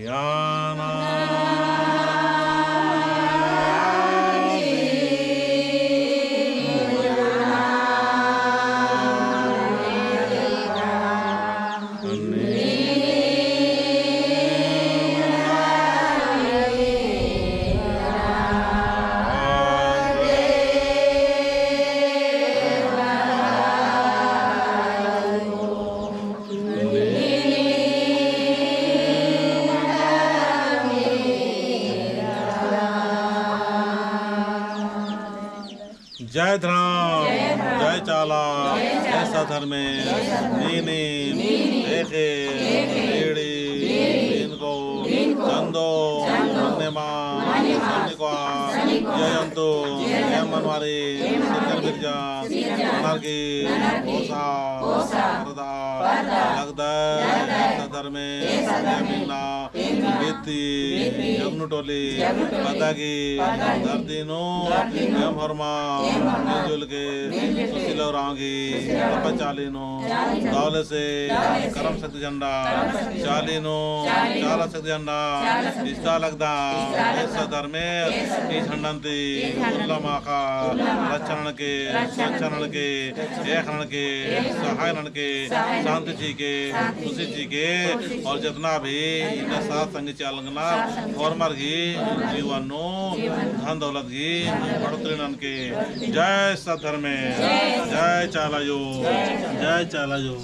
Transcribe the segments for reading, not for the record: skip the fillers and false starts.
याना जय धर्म जय चाला जय सधर्मे नीनी देखे नीड़ी इनको चंदो अन्यमा सन्निका जयंतो जय मनवारी सिद्धर बिरजा नरकी ओसा परदा लगदर सधर्मे जमीना बेती जगनुटोली पतागी दर्दिनो यम हरमा मिलजुल के सुशील रांगी चालीनो दौले से करम शक्ति झंडा चालीनो चाला शक्ति झंडा इस्ता लगदा ऐसा धर्मे ई झंडंती उल्लमा का रक्षण के संचरण के एकरण के सहायरण के शांति जी के खुशी जी के और जितना भी इन्हें साथ संग चालना और मर्गी जीवन नो धन दौलत की बढ़ोतरी के जय सधर्म में जय चालायो जय चालायो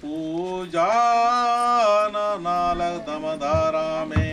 पूजा नालक दमधारा में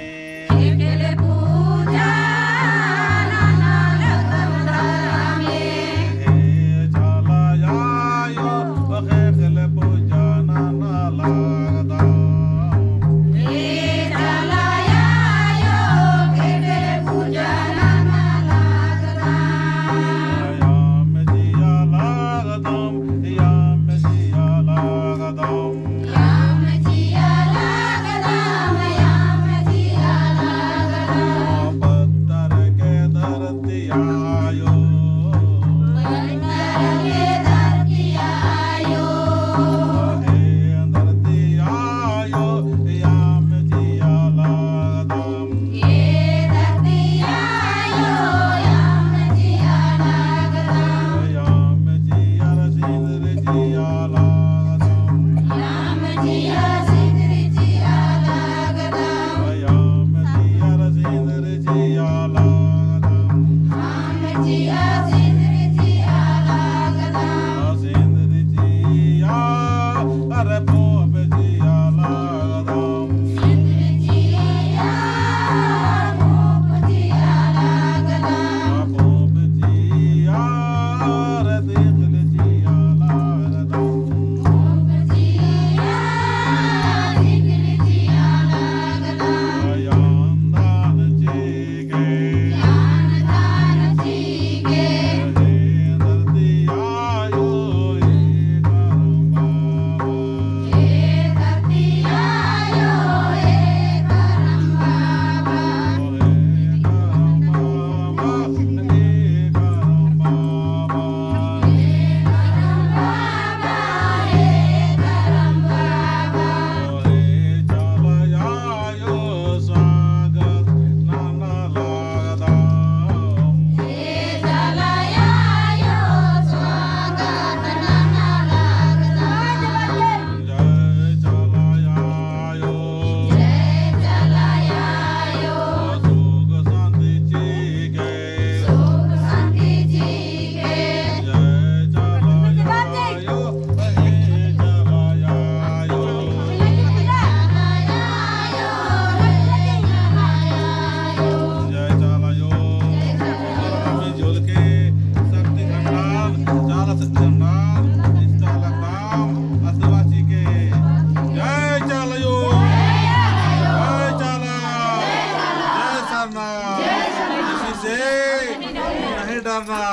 डरना,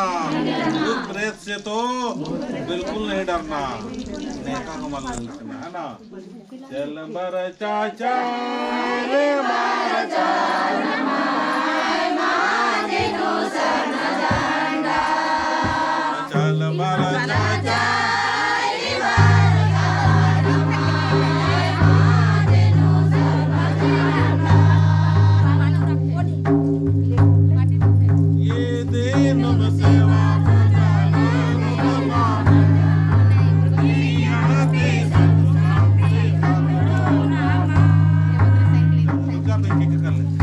भूत प्रेत से तो बिल्कुल नहीं डरना। नेता को मालूम है ना। चल बर चाचा रे मार चल बर चाचा ये दिन में सेवा कर ले।